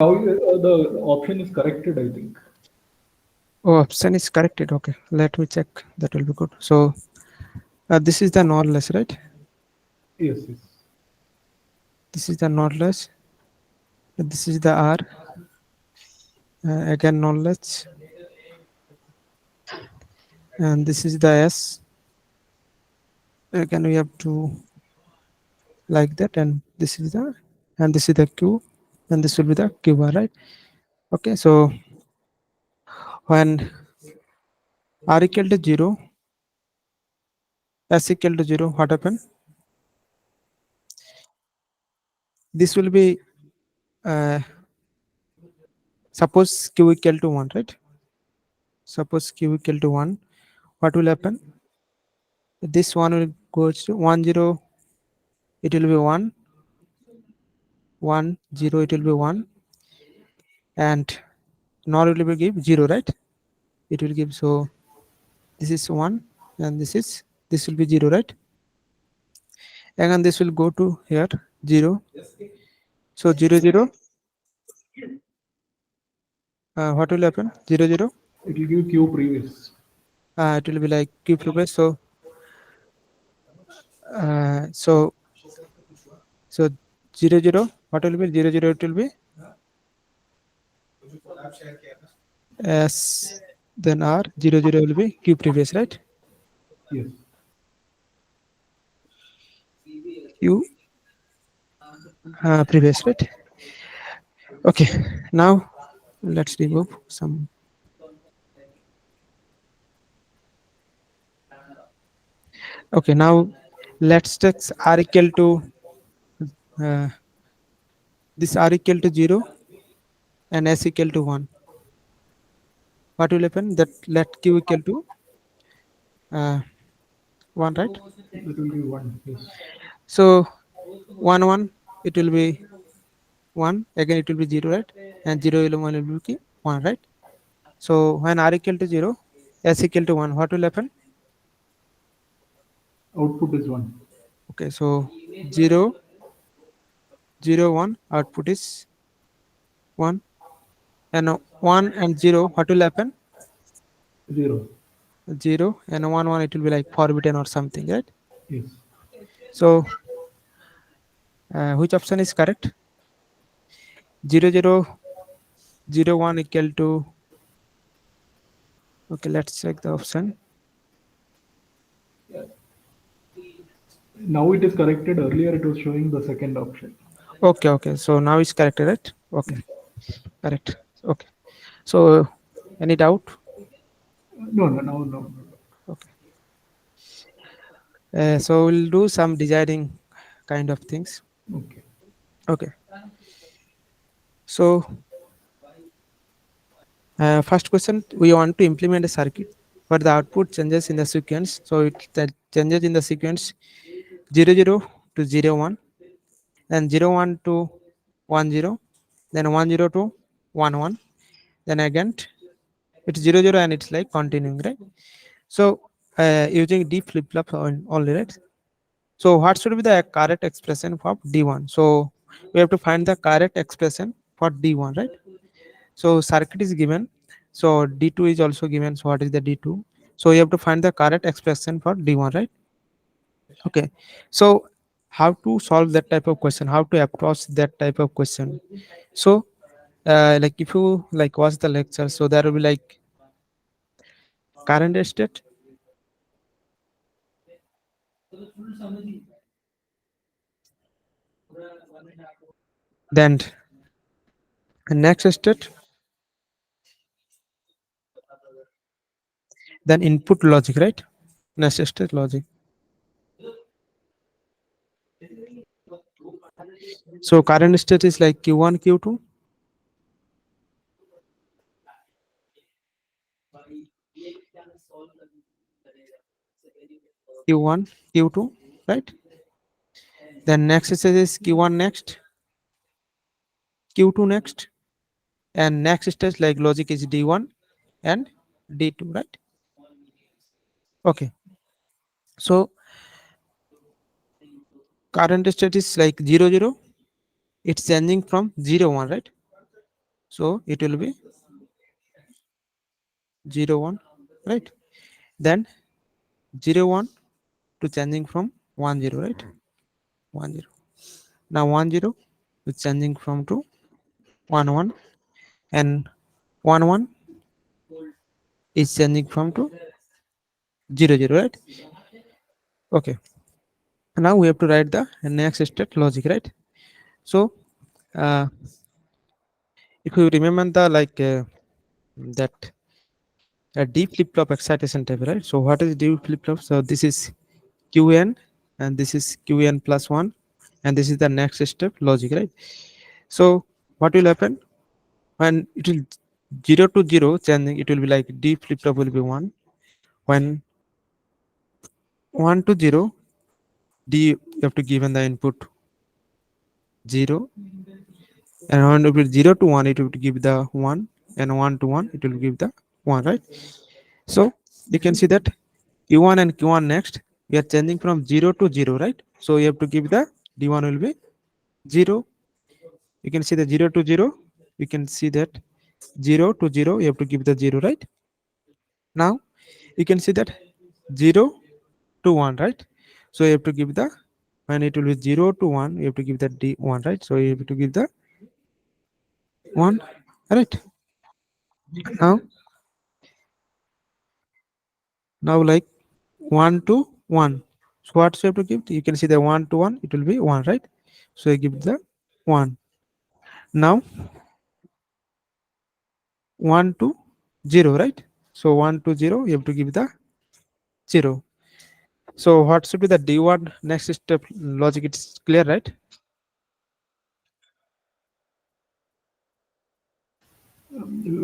Now the option is corrected, I think. Oh, option is corrected. Okay, let me check. That will be good. So this is the nor less, right? Yes, yes. This is the nor less. This is the R. Again nor less. And this is the S. Again we have to like that, and this is the, and this is the Q, and this will be the Q bar, right? Okay, so when R equal to 0, S equal to 0, what happen? This will be, uh, suppose Q equal to 1, right? Suppose Q equal to 1, what will happen? This one will go to 1 0, it will be 1 1 0, it will be 1, and nor it will be give 0, right? It will give, so this is 1, and this will be 0, right? And this will go to here 0. So 0 0, what will happen? 0 0, It will give Q previous. it will be like Q previous. So uh, so so 0 0, what will be 0 0, it will be S, then R, 0 0 will be Q previous, right? Yes. Q previous, right? Okay, now let's remove some. Okay, now let's take R equal to, uh, this R equal to 0 and S equal to 1. What will happen? That let Q equal to 1, right? It will be 1. Yes. So 1 1, it will be 1, again it will be 0, right? And 0 will 1 will be 1, right? So when R equal to 0, S equal to 1, what will happen? Output is 1. Okay, so 0 0 1, output is 1, and 1 and 0, what will happen? 0. 0 and 1 1, it will be like forbidden or something, right? Yes. So which option is correct? 0 0 0 1 equal to, okay, let's check the option. Now it is corrected. Earlier it was showing the second option. Okay, okay, so now it's correct, right? Okay, correct. Okay, so any doubt? No, no, no, no, no. Okay, so we'll do some designing kind of things. Okay. Okay, so first question, we want to implement a circuit where the output changes in the sequence. So it that changes in the sequence 0 0 to 0 1, then 0 1 to 1 0, then 1 0 to 1 1, then again it's 0 0, and it's like continuing, right? So using D flip flop only, right? So what should be the correct expression for D1? So we have to find the correct expression for D1, right? So circuit is given. So D2 is also given. So what is the D2? So you have to find the correct expression for D1, right? Okay. So how to solve that type of question? How to approach that type of question? So like if you like watch the lecture, so there will be like current state, then next state, then input logic, right? Next state logic. So current state is like Q1, Q2, Q1, Q2, right? Then next stage is Q1 next, Q2 next, and next stage like logic is D1 and D2, right? Okay. So current state is like 0 0. It's changing from 0 1, right? So it will be 0 1, right? Then 0 1 to changing from 1 0, right? 1 0. Now 1 0 is changing from to 1 1, and 1 1 is changing from to 0 0, right? Okay. Now we have to write the next step logic, right? So uh, if you remember the that a D flip flop excitation type, right? So what is D flip flop? So this is Qn, and this is Qn plus 1, and this is the next step logic, right? So what will happen when it will 0 to 0 changing? It will be like D flip flop will be 1. When 1 to 0, D you have to give in the input 0, and when it will 0 to 1, it will give the 1, and 1 to 1, it will give the 1, right? So you can see that Q1 and Q1 next, we are changing from 0 to 0, right? So you have to give the D1 will be 0. You can see the 0 to 0. You can see that 0 to 0, you have to give the 0, right? Now you can see that 0 to 1, right? So you have to give the, when it will be 0 to 1, you have to give the D1, right? So you have to give the 1, right? Now, like 1 to 1. So what you have to give? You can see the 1 to 1, it will be 1, right? So you give the 1. Now 1 to 0, right? So 1 to 0, you have to give the 0. So what should be the D1 next step logic? It's clear, right?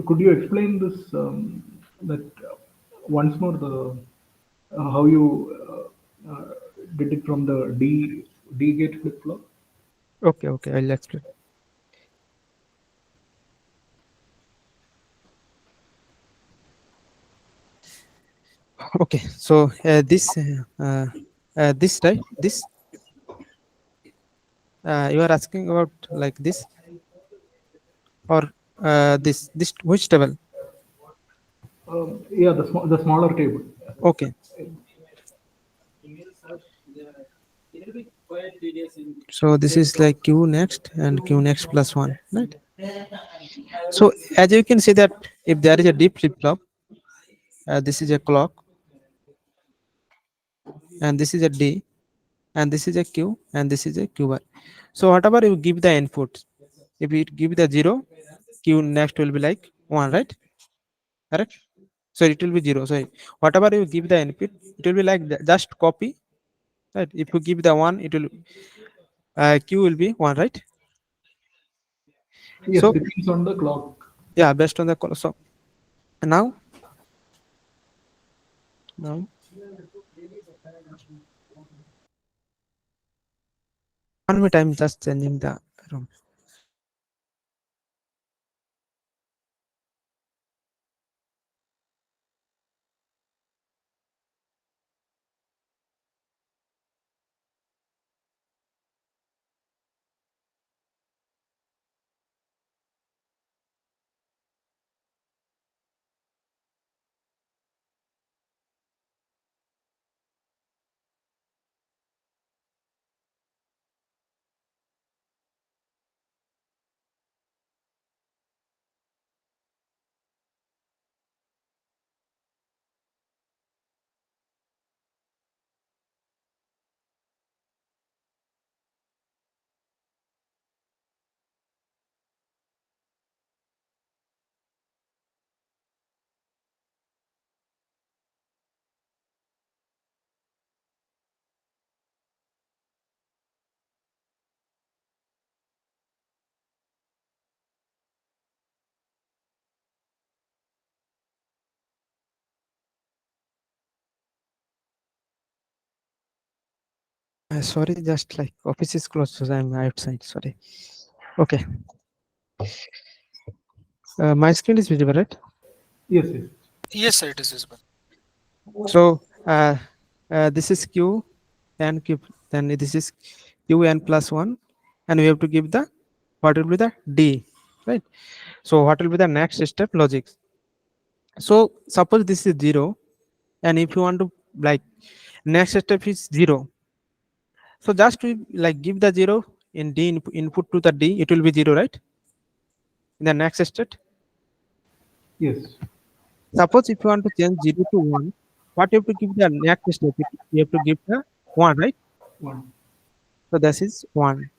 Could you explain this that once more the how you did it from the D gate flip flop? Okay, I'll explain. Okay, so this, right? This you are asking about like this, or this which table? Yeah, the smaller table. Okay, so this is like Q next and Q next plus 1, right? So as you can see that if there is a deep flip flop, this is a clock, and this is a D, and this is a Q, and this is a Q bar. So whatever you give the input, if you give the 0, Q next will be like 1, right? Correct? So it will be 0. So whatever you give the input, it will be like just copy, right? If you give the 1, it will Q will be 1, right? Yes, So depends on the clock. yeah, based on the so now now 1 time just changing the room. Sorry, just like office is closed, so I'm outside. Sorry. Okay. My screen is visible, right? Yes, yes. Yes, sir, it is visible. So this is Q and Q, then this is Q n plus 1, and we have to give the, what will be the D. right? So what will be the next step logic? So suppose this is 0, and if you want to like next step is 0, so just to like give the 0 in d input to the d, it will be 0, right? In the next state, Yes. suppose if you want to change 0 to 1, what you have to give the next step? You have to give the 1, right? One. So this is 1.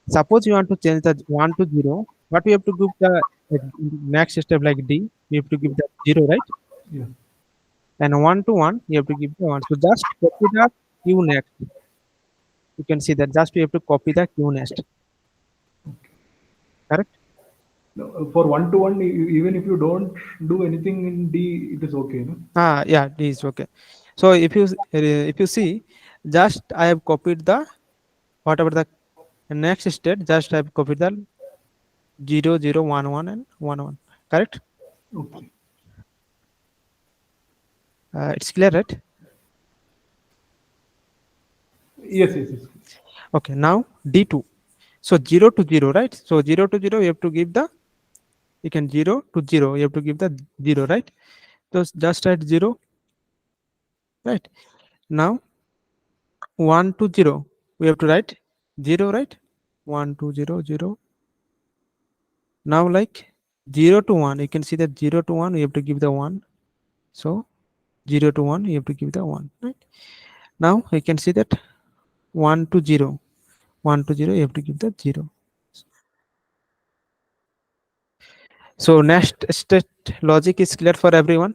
Suppose you want to change the 1 to 0, what you have to give the next step like d, you have to give the 0, right? Yeah. And 1 to 1, you have to give the 1. So just copy the q next. You can see that just you have to copy the q next, correct? No, for one to one, even if you don't do anything in D, it is okay. No? Yeah, d is okay. So if you see, just I have copied the whatever the next state, just I have copied the 0 0 1 1 and 1 1, correct? Okay. It's clear, right? Yes, yes, yes. Okay, now d2. So 0 to 0, right? So 0 to 0, you have to give the, you can 0 to 0, you have to give the 0, right? So just write 0, right? Now 1 to 0, we have to write 0, right? 1 to 0 0. Now like 0 to 1, you can see that 0 to 1, you have to give the 1. So 0 to 1, you have to give the 1, right? Now you can see that 1 to 0, 1 to 0, you have to give the 0. So next state logic is clear for everyone.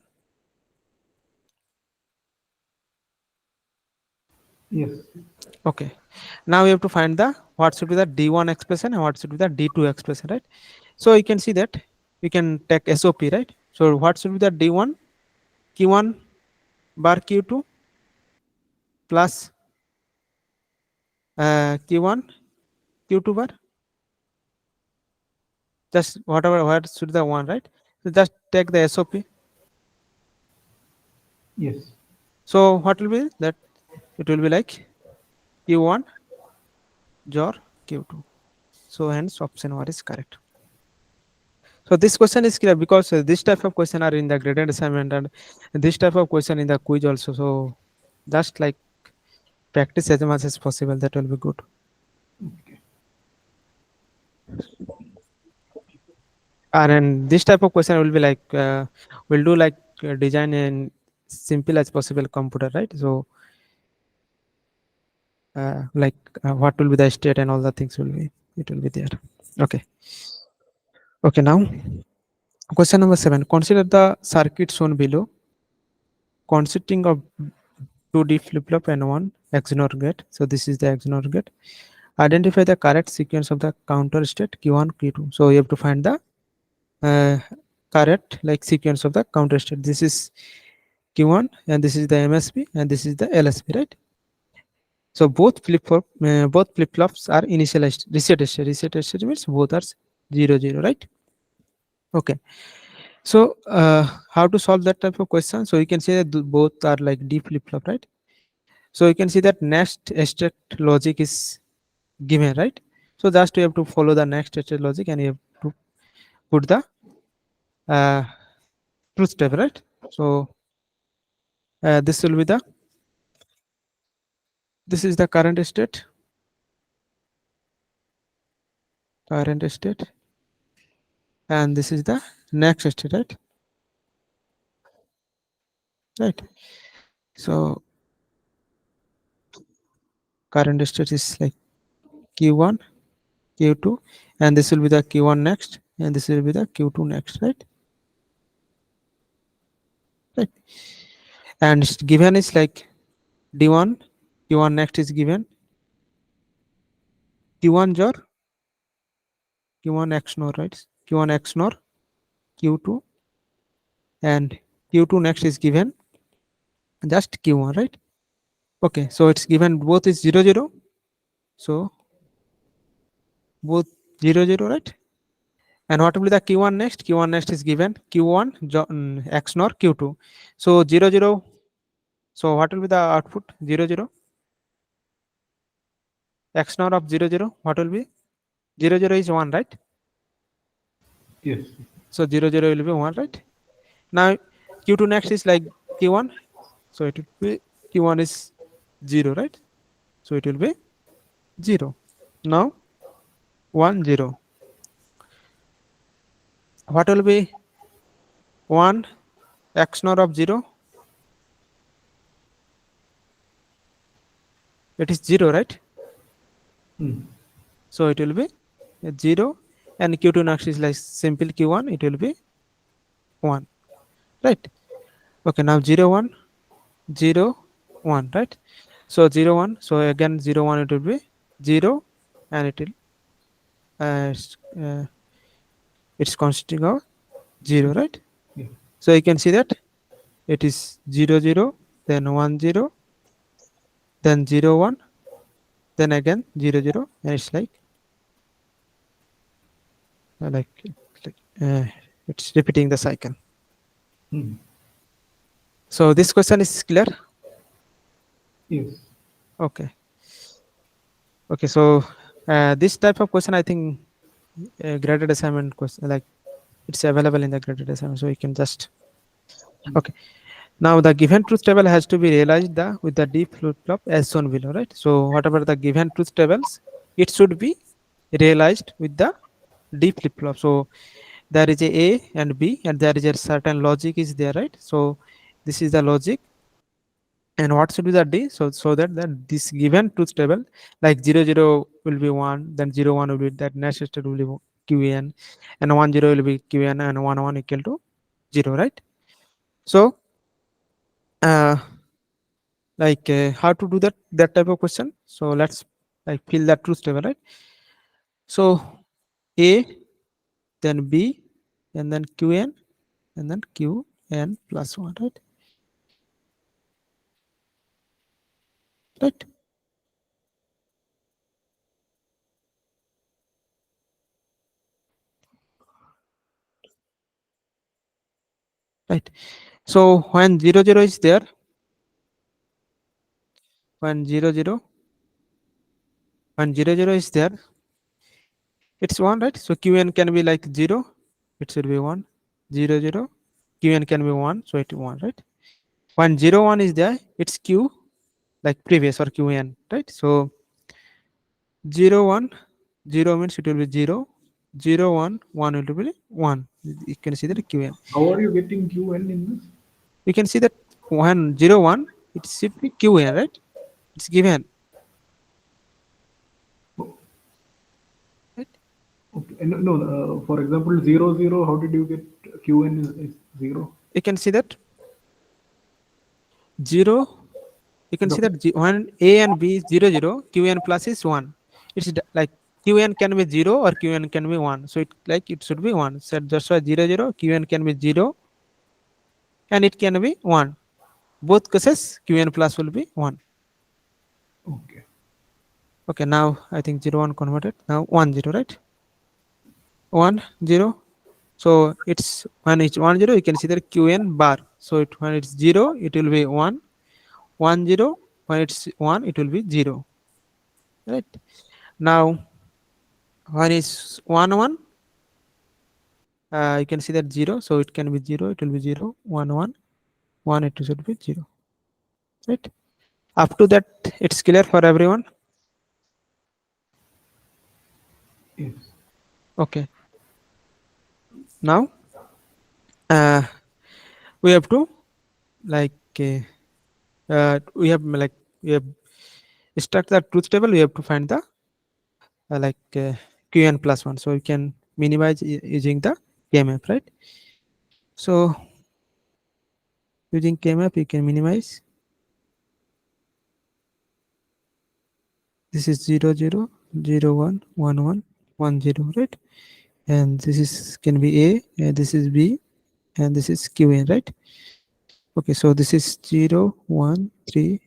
Yes. Okay. Now we have to find the what should be the d1 expression and what should be the d2 expression, right? So you can see that we can take SOP, right? So what should be the d1? Q1 bar Q2 plus Q1 Q2 bar. Just whatever what should be the one, right? So just take the SOP. Yes. So what will be that? It will be like Q1 or Q2. So hence option 1 is correct. So this question is clear because this type of question are in the graded assignment and this type of question in the quiz also. So just like practice as much as possible. That will be good. Okay. And then this type of question will be like we'll do like design in simple as possible computer, right? So like what will be the state and all the things will be, it will be there. Okay. Okay, now question number 7. Consider the circuit shown below consisting of 2D flip-flop and one XNOR gate. So this is the XNOR gate. Identify the correct sequence of the counter state Q1, Q2. So you have to find the uh, correct like sequence of the counter state. This is Q1 and this is the MSB and this is the LSB, right? So both flip-flops are initialized reset state. Reset state means both are 0 0, right? Okay. So how to solve that type of question? So you can say that both are like D flip-flop, right? So you can see that next state logic is given, right? So just you have to follow the next state logic and you have to put the uh, truth step, right? So this will be the, this is the current state, and this is the next state, right? Right. So current state is like Q1, Q2, and this will be the Q1 next, and this will be the Q2 next, right? Right. And given is like D1, Q1 next is given, Q1 jar, Q1 XNOR, right? Q1 XNOR, Q2, and Q2 next is given just Q1, right? Okay, so it's given both is 0 0. So both 0 0, right? And what will be the Q1 next? Q1 next is given Q1 XNOR Q2. So 0 0. So what will be the output? 0 0. XNOR of 0 0. What will be? 0 0 is 1, right? Yes. So 0 0 will be 1, right? Now q2 next is like q1, so it will be q1 is 0, right? So it will be 0. Now 1 0. What will be 1 XNOR of 0? It is 0, right? Hmm. So it will be 0, and q2 next is like simple q1, it will be 1, right? Okay, now 0 1 0 1, right? So 0 1, so again 0 1 it will be 0, and it will it's consisting of 0, right? Yeah. So you can see that it is 0 0, then 1 0, then 0 1, then again 0 0, and it's uh, like like uh, it's repeating the cycle. Hmm. So this question is clear. Yes. Okay. Okay, so this type of question, I think, graded assignment question, like it's available in the graded assignment, so you can just. Okay. Now the given truth table has to be realized with the D flip flop as shown below, right? So whatever the given truth tables, it should be realized with the D flip flop. So there is a and B, and there is a certain logic is there, right? So this is the logic, and what should be the D? So that this given truth table, like 0 0 will be 1, then 0 1 will be that next state will be qn, and 1 0 will be qn, and 1 1 equal to 0, right? So uh, how to do that type of question? So let's like fill that truth table, right? So a, then B, and then qn, and then qn plus 1, right? Right. Right. So when 0 0 is there, when 0 0 when 0 0 is there, it's 1, right? So qn can be like 0, it should be 1. 0 0, qn can be 1, so it's 1, right? When 0 1 is there, it's q like previous or qn, right? So 0 1 0 means it will be 0, 0 1 1 will be 1. You can see that qn. How are you getting QN in this? You can see that when 0 1, it should be qn, right? It's given, Oh, right? okay. No, no, for example, 0 0, how did you get QN is 0? You can see that 0, you can see The, that when a and b is 0 0, qn plus is 1. It's like qn can be 0 or qn can be 1, so it should be 1. So that's why 0 0, qn can be 0, and it can be 1. Both cases qn plus will be 1. okay. Okay, now I think 0 1 converted, now 1 0, right? 1 0. So it's when it's 1 0, you can see that qn bar. So when it's 0, it will be 1. 1 0, when it's 1, it will be 0, right? Now when it's 1 1, you can see that 0, so it can be 0, it will be 0 1 1 1, it should be 0, right? Up to that, it's clear for everyone. Yes. Okay, now uh, we have to like we have struck the truth table, we have to find the qn plus 1, so you can minimize using the kmap, right? So using kmap you can minimize. This is 0 0 0 1 1 1 1 0, right? And this is can be a, and this is b, and this is qn, right? Okay, so this is 0 1 3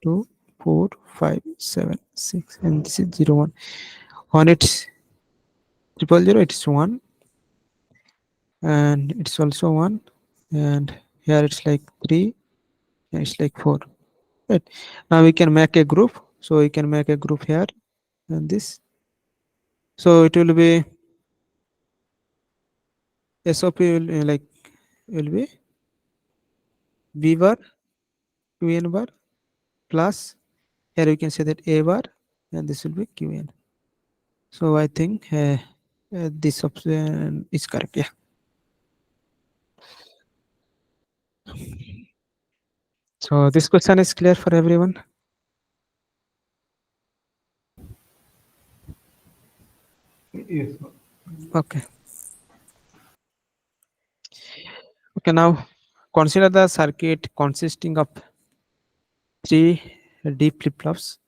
2 4 5 7 6, and this is 0 1. On it's 0 0 it's 1, and it's also 1, and here it's like 3, and it's like 4, right? Now we can make a group, so we can make a group here and this, so it will be SOP will be B bar Qn bar plus, here you can say that A bar, and this will be Qn. So I think this option is correct. Yeah. So this question is clear for everyone. Yes, sir. Okay. Okay. Now consider the circuit consisting of three D flip-flops,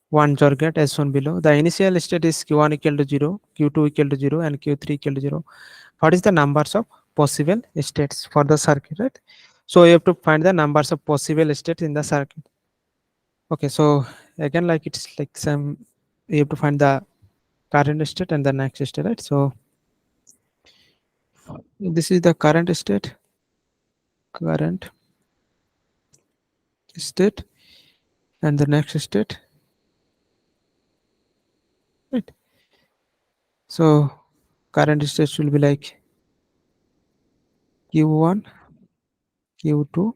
one JOR gate as shown below. The initial state is Q1 equal to 0, Q2 equal to 0, and Q3 equal to 0. What is the numbers of possible states for the circuit, right? So you have to find the numbers of possible states in the circuit. Okay, so again, like it's like some, you have to find the current state and the next state, right? So this is the current state, and the next state, right? So current state will be like Q1, Q2,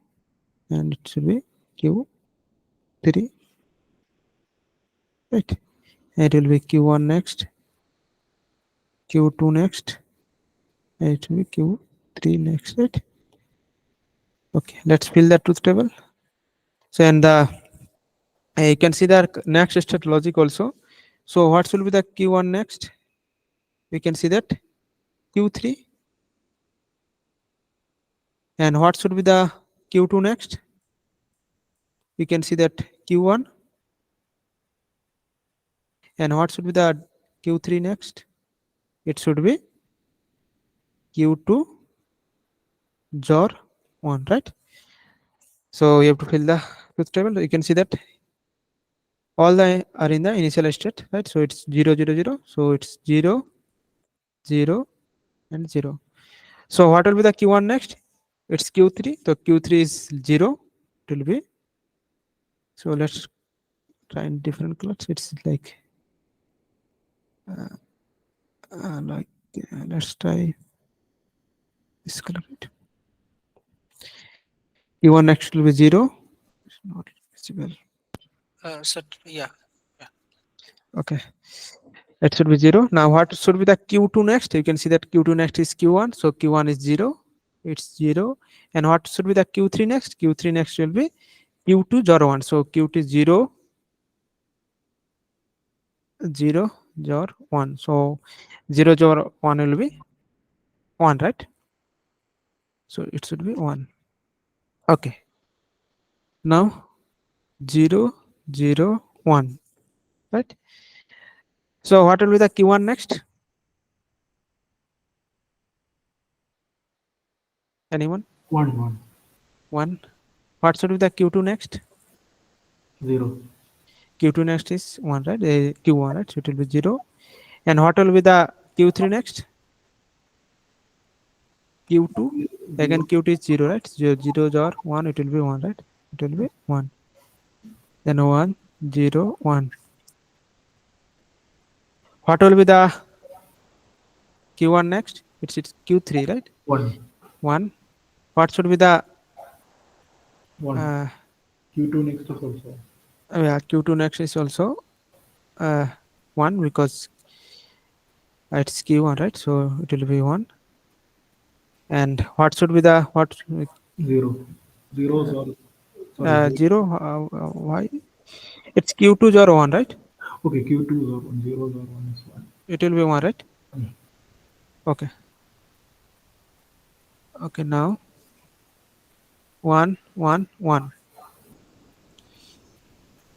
and it should be Q3, right? And it will be Q1 next, Q2 next, and it will be Q3 next, right? Okay, let's fill the truth table. So and you can see the next state logic also. So what will be the Q1 next? We can see that Q3. And what should be the Q2 next? We can see that Q1. And what should be the Q3 next? It should be Q2 JOR 1, right? So you have to fill the truth table. You can see that all the are in the initial state, right? So it's 0, 0, 0. So it's 0, 0, and 0. So what will be the Q1 next? It's Q3. So Q3 is 0. It will be. So let's try in different colors. It's like let's try this color. Right? Q1 next will be 0. It's not visible. So yeah. Okay. It should be 0. Now what should be the Q2 next? You can see that Q2 next is Q1. So Q1 is 0. It's 0. And what should be the Q3 next? Q3 next will be Q2 JOR 1. So Q2 is 0, 0, JOR 1. So 0 JOR 1 will be 1, right? So it should be 1. Okay. Now 0, 0, 1. Right? So what will be the Q1 next? Anyone? 1, 1, 1. What should be the Q2 next? 0, Q2 next is 1, right? Q1, right? So it will be 0. And what will be the Q3 next? Q2. Again, Q2 is 0, right? 0, 0 JOR 1, it will be 1, right? It will be 1. Then 1, 0, 1. What will be the Q1 next? It's Q3, right? 1, 1. What should be the 1. Q2 next is also. yeah, Q2 next is also 1 because it's Q1, right? So it will be 1. And what should be the 0. Zeros are, sorry. 0? Why? It's Q2 JOR 1, right? Okay, Q2 are 1, zeros are 1 is 1. It will be 1, right? Mm. Okay. Okay, now 1, 1, 1.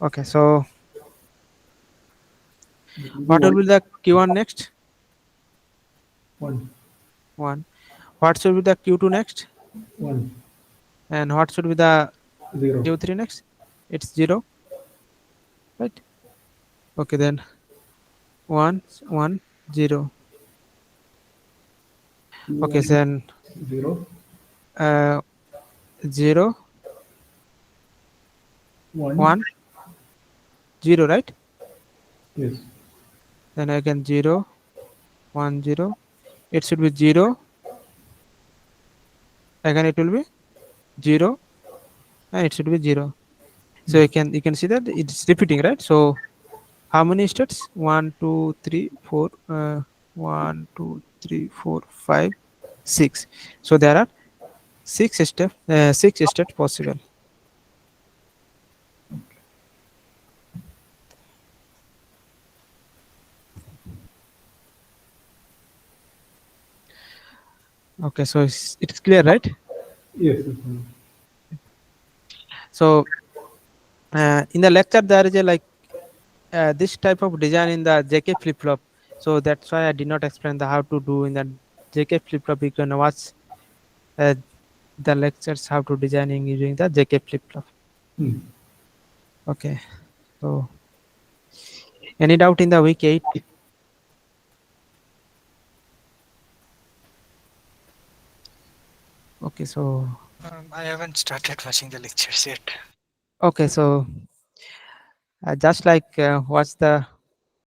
Okay, so what will be the Q1 next? 1, 1. What should be the Q2 next? 1, And what should be the 0. Q3 next? It's 0, right? Okay, then 1, 1, 0. Okay, Q1 then 0, 0, 1, 1, 0, right? yes, Then again 0, 1, 0. It should be 0, again it will be 0 and it should be 0. So you can see that it's repeating, right? So how many states? 1 2 3 4 1 2 3 4 5 6. So there are six steps possible. Okay, so it's clear, right? Yes. Yes. So in the lecture there is a like this type of design in the JK flip flop. So that's why I did not explain the how to do in the JK flip flop. You can watch uh, the lectures how to designing using the JK flip flop. Hmm. Okay, so any doubt in the week 8? Okay, so I haven't started watching the lectures yet. okay, so just like watch the